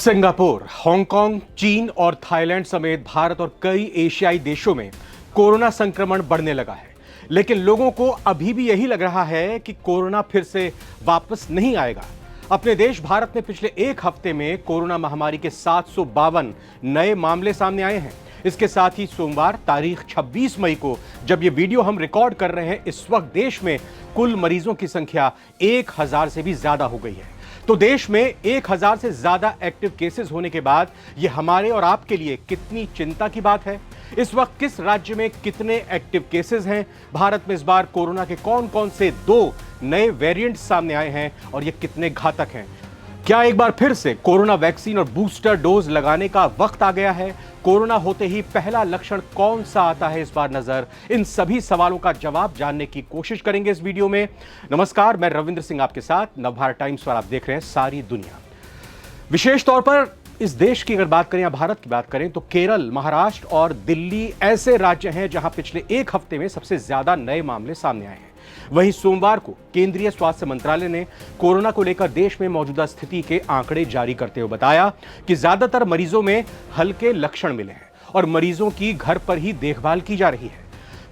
Singapore, Hong Kong, चीन और Thailand समेत भारत और कई एशियाई देशों में कोरोना संक्रमण बढ़ने लगा है। लेकिन लोगों को अभी भी यही लग रहा है कि कोरोना फिर से वापस नहीं आएगा। अपने देश भारत में पिछले एक हफ्ते में कोरोना महामारी के 752 नए मामले सामने आए हैं। इसके साथ ही सोमवार तारीख 26 मई को जब ये वीडियो हम रिकॉर्ड कर रहे हैं, इस वक्त देश में कुल मरीजों की संख्या 1000 से भी ज्यादा हो गई है। तो देश में 1000 से ज्यादा एक्टिव केसेस होने के बाद ये हमारे और आपके लिए कितनी चिंता की बात है। इस वक्त किस राज्य में कितने एक्टिव केसेस हैं, भारत में इस बार कोरोना के कौन कौन से 2 नए वेरिएंट्स सामने आए हैं और ये कितने घातक हैं। क्या एक बार फिर से कोरोना वैक्सीन और बूस्टर डोज लगाने का वक्त आ गया है? कोरोना होते ही पहला लक्षण कौन सा आता है इस बार नजर? इन सभी सवालों का जवाब जानने की कोशिश करेंगे इस वीडियो में। नमस्कार, मैं रविंद्र सिंह आपके साथ नवभारत टाइम्स पर आप देख रहे हैं सारी दुनिया। विशेष तौर पर इस देश की अगर बात करें या भारत की बात करें तो केरल, महाराष्ट्र और दिल्ली ऐसे राज्य हैं जहां पिछले एक हफ्ते में सबसे ज्यादा नए मामले सामने आए हैं। वहीं सोमवार को केंद्रीय स्वास्थ्य मंत्रालय ने कोरोना को लेकर देश में मौजूदा स्थिति के आंकड़े जारी करते हुए बताया कि ज्यादातर मरीजों में हल्के लक्षण मिले हैं और मरीजों की घर पर ही देखभाल की जा रही है।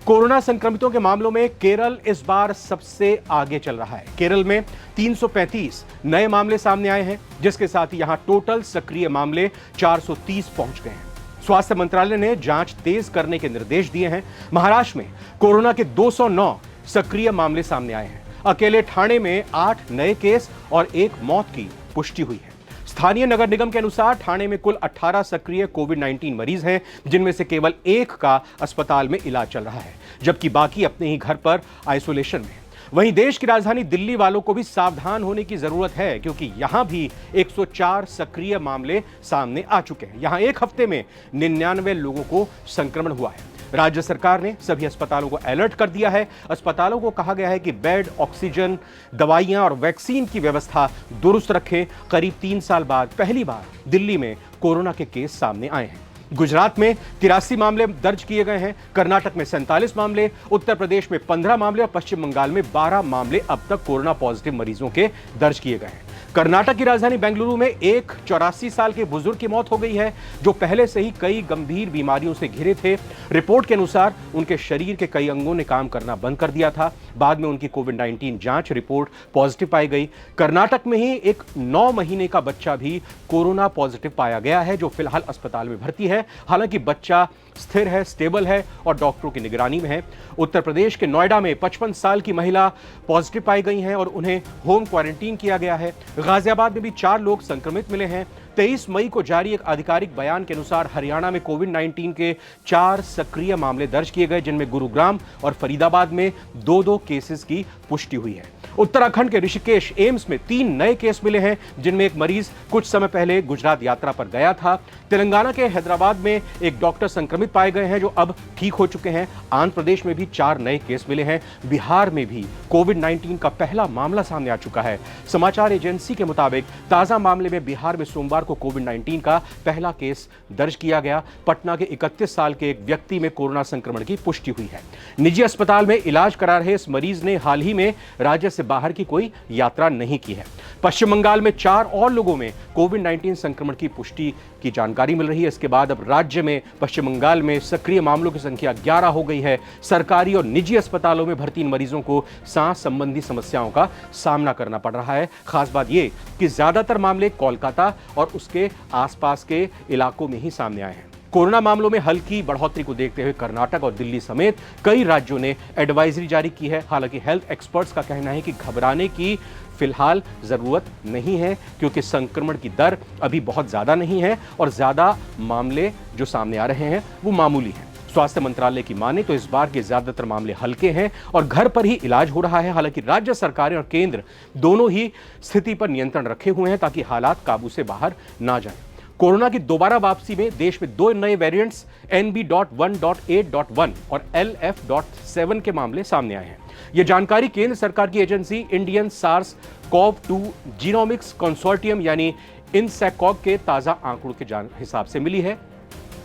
कोरोना संक्रमितों के मामलों में केरल इस बार सबसे आगे चल रहा है। केरल में 335 नए मामले सामने आए हैं, जिसके साथ ही यहां टोटल सक्रिय मामले 430 पहुंच गए हैं। स्वास्थ्य मंत्रालय ने जांच तेज करने के निर्देश दिए हैं। महाराष्ट्र में कोरोना के 209 सक्रिय मामले सामने आए हैं। अकेले ठाणे में 8 नए केस और 1 मौत की पुष्टि हुई है। स्थानीय नगर निगम के अनुसार ठाणे में कुल 18 सक्रिय कोविड-19 मरीज हैं, जिनमें से केवल 1 का अस्पताल में इलाज चल रहा है, जबकि बाकी अपने ही घर पर आइसोलेशन में हैं। वहीं देश की राजधानी दिल्ली वालों को भी सावधान होने की जरूरत है, क्योंकि यहां भी 104 सक्रिय मामले सामने आ चुके हैं। यहां एक हफ्ते में 99 लोगों को संक्रमण हुआ है। राज्य सरकार ने सभी अस्पतालों को अलर्ट कर दिया है। अस्पतालों को कहा गया है कि बेड, ऑक्सीजन, दवाइयां और वैक्सीन की व्यवस्था दुरुस्त रखें। करीब 3 साल बाद पहली बार दिल्ली में कोरोना के केस सामने आए हैं। गुजरात में 83 मामले दर्ज किए गए हैं, कर्नाटक में 47 मामले, उत्तर प्रदेश में 15 मामले और पश्चिम बंगाल में 12 मामले अब तक कोरोना पॉजिटिव मरीजों के दर्ज किए गए हैं। कर्नाटक की राजधानी बेंगलुरु में एक 84 साल के बुजुर्ग की मौत हो गई है, जो पहले से ही कई गंभीर बीमारियों से घिरे थे। रिपोर्ट के अनुसार उनके शरीर के कई अंगों ने काम करना बंद कर दिया था। बाद में उनकी कोविड-19 जांच रिपोर्ट पॉजिटिव पाई गई। कर्नाटक में ही एक 9 महीने का बच्चा भी कोरोना पॉजिटिव पाया गया है, जो फिलहाल अस्पताल में भर्ती है। हालांकि बच्चा स्थिर है, स्टेबल है और डॉक्टरों की निगरानी में है। उत्तर प्रदेश के नोएडा में 55 साल की महिला पॉजिटिव पाई गई हैं और उन्हें होम क्वारंटीन किया गया है। गाजियाबाद में भी 4 लोग संक्रमित मिले हैं। 23 मई को जारी एक आधिकारिक बयान के अनुसार हरियाणा में कोविड-19 के 4 सक्रिय मामले दर्ज किए गए, जिनमें गुरुग्राम और फरीदाबाद में 2-2 केसेस की पुष्टि हुई है। उत्तराखंड के ऋषिकेश एम्स में 3 नए केस मिले हैं, जिनमें एक मरीज कुछ समय पहले गुजरात यात्रा पर गया था। तेलंगाना के हैदराबाद में एक डॉक्टर संक्रमित पाए गए हैं, जो अब ठीक हो चुके हैं। आंध्र प्रदेश में भी 4 नए केस मिले हैं। बिहार में भी कोविड-19 का पहला मामला सामने आ चुका है। समाचार एजेंसी के मुताबिक ताजा मामले में बिहार में सोमवार को कोविड-19 का पहला केस दर्ज किया गया। पटना के 31 साल के एक व्यक्ति में कोरोना संक्रमण की पुष्टि हुई है। निजी अस्पताल में इलाज करा रहे इस मरीज ने हाल ही में राज्य से बाहर की कोई यात्रा नहीं की है। पश्चिम बंगाल में 4 और लोगों में कोविड-19 संक्रमण की पुष्टि की जानकारी मिल रही है। इसके बाद अब राज्य में पश्चिम बंगाल में सक्रिय मामलों की संख्या 11 हो गई है। सरकारी और निजी अस्पतालों में भर्ती मरीजों को सांस संबंधी समस्याओं का सामना करना पड़ रहा है। खास बात यह कि ज्यादातर मामले कोलकाता और उसके आसपास के इलाकों में ही सामने आए हैं। कोरोना मामलों में हल्की बढ़ोतरी को देखते हुए कर्नाटक और दिल्ली समेत कई राज्यों ने एडवाइजरी जारी की है। हालांकि हेल्थ एक्सपर्ट्स का कहना है कि घबराने की फिलहाल जरूरत नहीं है, क्योंकि संक्रमण की दर अभी बहुत ज्यादा नहीं है और ज्यादा मामले जो सामने आ रहे हैं वो मामूली हैं। स्वास्थ्य मंत्रालय की माने तो इस बार के ज्यादातर मामले हल्के हैं और घर पर ही इलाज हो रहा है। हालांकि राज्य सरकारें और केंद्र दोनों ही स्थिति पर नियंत्रण रखे हुए हैं, ताकि हालात काबू से बाहर ना जाएं। कोरोना की दोबारा वापसी में देश में 2 नए वेरिएंट्स NB.1.8.1 और LF.7 के मामले सामने आए हैं। यह जानकारी केंद्र सरकार की agency Indian SARS-CoV-2 genomics consortium यानी INSACOG के ताजा आंकड़ों के हिसाब से मिली है।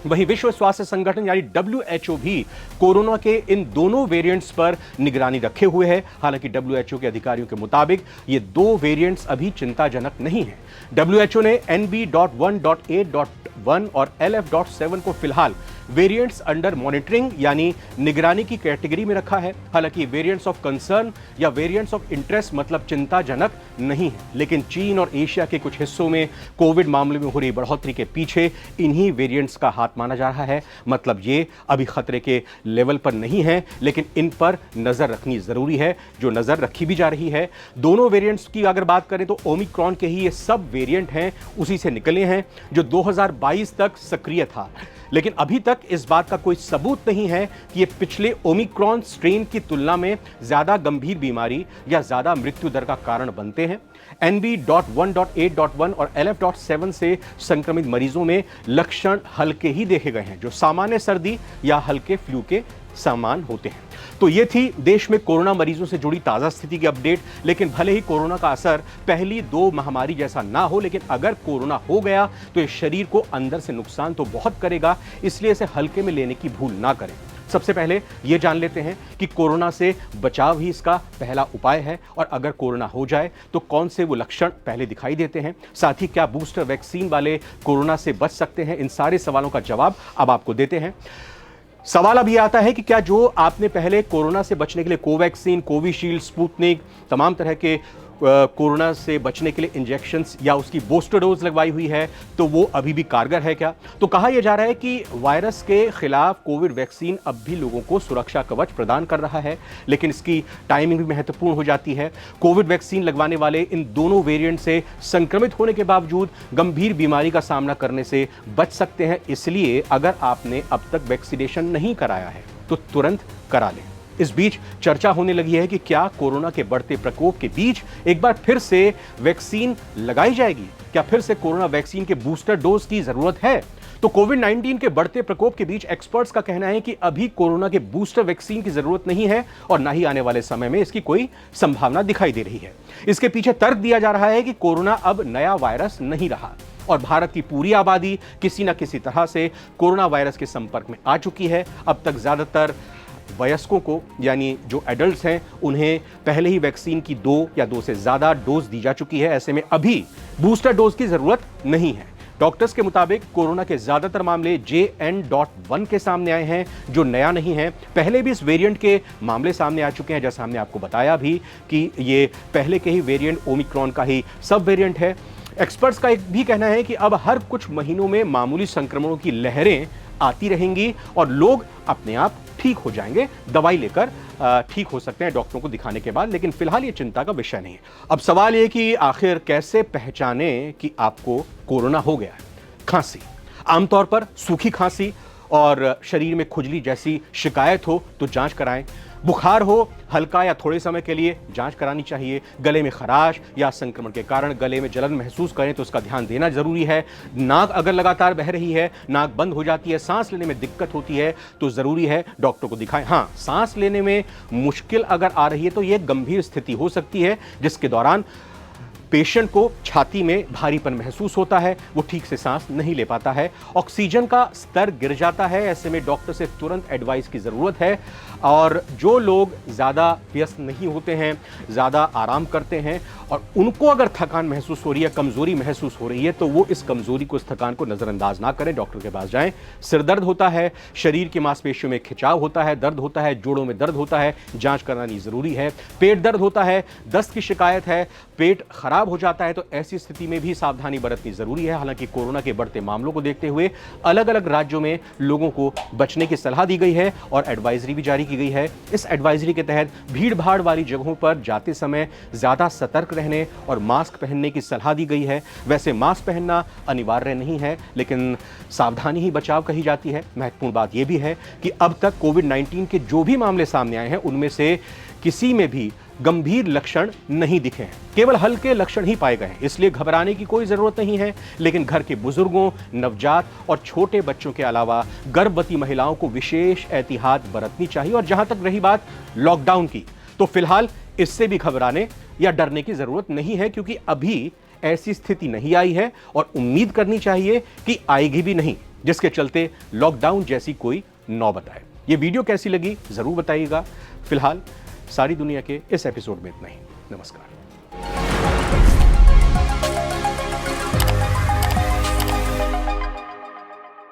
वहीं विश्व स्वास्थ्य संगठन यानी WHO भी कोरोना के इन दोनों वेरिएंट्स पर निगरानी रखे हुए है। हालांकि WHO के अधिकारियों के मुताबिक ये दो वेरिएंट्स अभी चिंताजनक नहीं है। WHO ने NB.1.8.1 और LF.7 को फिलहाल वेरिएंट्स अंडर मॉनिटरिंग यानी निगरानी की कैटेगरी में रखा है। हालांकि वेरिएंट्स ऑफ कंसर्न या वेरिएंट्स ऑफ इंटरेस्ट मतलब चिंताजनक नहीं है, लेकिन चीन और एशिया के कुछ हिस्सों में कोविड मामले में हो रही बढ़ोतरी के पीछे इन्हीं वेरिएंट्स का हाथ माना जा रहा है। मतलब ये अभी खतरे के लेवल पर नहीं है, लेकिन इन पर नजर रखनी जरूरी है, जो नजर रखी भी जा रही है। दोनों वेरिएंट्स की अगर बात करें तो ओमिक्रॉन के ही ये सब वेरिएंट हैं, उसी से निकले हैं जो 2022 तक सक्रिय था। लेकिन अभी तक इस बात का कोई सबूत नहीं है कि ये पिछले ओमिक्रॉन स्ट्रेन की तुलना में ज्यादा गंभीर बीमारी या ज्यादा मृत्यु दर का कारण बनते हैं। NB.1.8.1 और LF.7 से संक्रमित मरीजों में लक्षण हल्के ही देखे गए हैं, जो सामान्य सर्दी या हल्के फ्लू के समान होते हैं। तो ये थी देश में कोरोना मरीजों से जुड़ी ताजा स्थिति की अपडेट। लेकिन भले ही कोरोना का असर पहली दो महामारी जैसा ना हो, लेकिन अगर कोरोना हो गया तो ये शरीर को अंदर से नुकसान तो बहुत करेगा, इसलिए इसे हल्के में लेने की भूल ना करें। सबसे पहले ये जान लेते हैं कि कोरोना से बचाव ही इसका पहला उपाय है, और अगर कोरोना हो जाए तो कौन से वो लक्षण पहले दिखाई देते हैं। साथ ही क्या बूस्टर वैक्सीन वाले कोरोना से बच सकते हैं। इन सारे सवालों का जवाब अब आपको देते हैं। सवाल अब ये आता है कि क्या जो आपने पहले कोरोना से बचने के लिए कोवैक्सीन, कोविशील्ड, स्पुतनिक, तमाम तरह के कोरोना से बचने के लिए इंजेक्शंस या उसकी बूस्टर डोज लगवाई हुई है, तो वो अभी भी कारगर है क्या? तो कहा यह जा रहा है कि वायरस के खिलाफ कोविड वैक्सीन अब भी लोगों को सुरक्षा कवच प्रदान कर रहा है, लेकिन इसकी टाइमिंग भी महत्वपूर्ण हो जाती है। कोविड वैक्सीन लगवाने वाले इन दोनों वेरिएंट से संक्रमित होने के बावजूद गंभीर बीमारी का सामना करने से बच सकते हैं। इसलिए अगर आपने अब तक वैक्सीनेशन नहीं कराया है तो तुरंत करा लें। इस बीच चर्चा होने लगी है कि क्या कोरोना के बढ़ते प्रकोप के बीच एक बार फिर से वैक्सीन लगाई जाएगी। क्या फिर से कोरोना वैक्सीन के बूस्टर डोज की जरूरत है? तो कोविड-19 के बढ़ते प्रकोप के बीच एक्सपर्ट्स का कहना है कि अभी कोरोना के बूस्टर वैक्सीन की जरूरत नहीं है, और ना ही आने वाले समय में इसकी कोई संभावना दिखाई दे रही है। इसके पीछे तर्क दिया जा रहा है कि कोरोना अब नया वायरस नहीं रहा, और भारत की पूरी आबादी किसी न किसी तरह से कोरोना वायरस के संपर्क में आ चुकी है। अब तक ज्यादातर वयस्कों को, यानी जो एडल्ट्स हैं, उन्हें पहले ही वैक्सीन की 2 या 2 से ज्यादा डोज दी जा चुकी है। ऐसे में अभी बूस्टर डोज की जरूरत नहीं है। डॉक्टर्स के मुताबिक कोरोना के ज्यादातर मामले JN.1 के सामने आए हैं, जो नया नहीं है। पहले भी इस वेरिएंट के मामले सामने आ चुके हैं, जैसा हमने आपको बताया भी कि ये पहले के ही वेरिएंट ओमिक्रॉन का ही सब वेरिएंट है। एक्सपर्ट्स का एक भी कहना है कि अब हर कुछ महीनों में मामूली संक्रमणों की लहरें आती रहेंगी और लोग अपने आप ठीक हो जाएंगे, दवाई लेकर ठीक हो सकते हैं डॉक्टरों को दिखाने के बाद। लेकिन फिलहाल ये चिंता का विषय नहीं है। अब सवाल ये कि आखिर कैसे पहचाने कि आपको कोरोना हो गया है। खांसी, आमतौर पर सूखी खांसी और शरीर में खुजली जैसी शिकायत हो तो जांच कराएं। बुखार हो हल्का या थोड़े समय के लिए, जांच करानी चाहिए। गले में खराश या संक्रमण के कारण गले में जलन महसूस करें तो उसका ध्यान देना जरूरी है। नाक अगर लगातार बह रही है, नाक बंद हो जाती है, सांस लेने में दिक्कत होती है तो जरूरी है डॉक्टर को दिखाएं। हाँ, सांस लेने में मुश्किल अगर आ रही है तो यह गंभीर स्थिति हो सकती है, जिसके दौरान पेशेंट को छाती में भारीपन महसूस होता है, वो ठीक से सांस नहीं ले पाता है, ऑक्सीजन का स्तर गिर जाता है। ऐसे में डॉक्टर से तुरंत एडवाइस की ज़रूरत है। और जो लोग ज़्यादा व्यस्त नहीं होते हैं, ज़्यादा आराम करते हैं, और उनको अगर थकान महसूस हो रही है, कमज़ोरी महसूस हो रही है, तो वो इस कमज़ोरी को, इस थकान को नज़रअंदाज ना करें, डॉक्टर के पास जाएं। सिर दर्द होता है, शरीर की मांसपेशियों में खिंचाव होता है, दर्द होता है, जोड़ों में दर्द होता है, जांच करानी ज़रूरी है। पेट दर्द होता है, दस्त की शिकायत है, पेट खराब हो जाता है, तो ऐसी स्थिति में भी सावधानी बरतनी जरूरी है। हालांकि कोरोना के बढ़ते मामलों को देखते हुए अलग अलग राज्यों में लोगों को बचने की सलाह दी गई है और एडवाइजरी भी जारी की गई है। इस एडवाइजरी के तहत भीड़ भाड़ वाली जगहों पर जाते समय ज्यादा सतर्क रहने और मास्क पहनने की सलाह दी गई है। वैसे मास्क पहनना अनिवार्य नहीं है, लेकिन सावधानी ही बचाव कही जाती है। महत्वपूर्ण बात यह भी है कि अब तक कोविड-19 के जो भी मामले सामने आए हैं, उनमें से किसी में भी गंभीर लक्षण नहीं दिखे हैं, केवल हल्के लक्षण ही पाए गए हैं। इसलिए घबराने की कोई जरूरत नहीं है। लेकिन घर के बुजुर्गों, नवजात और छोटे बच्चों के अलावा गर्भवती महिलाओं को विशेष एहतियात बरतनी चाहिए। और जहां तक रही बात लॉकडाउन की, तो फिलहाल इससे भी घबराने या डरने की जरूरत नहीं है, क्योंकि अभी ऐसी स्थिति नहीं आई है और उम्मीद करनी चाहिए कि आएगी भी नहीं। जिसके चलते लॉकडाउन जैसी कोई नौबत आए। ये वीडियो कैसी लगी जरूर बताइएगा। फिलहाल सारी दुनिया के इस एपिसोड में इतना ही। नमस्कार।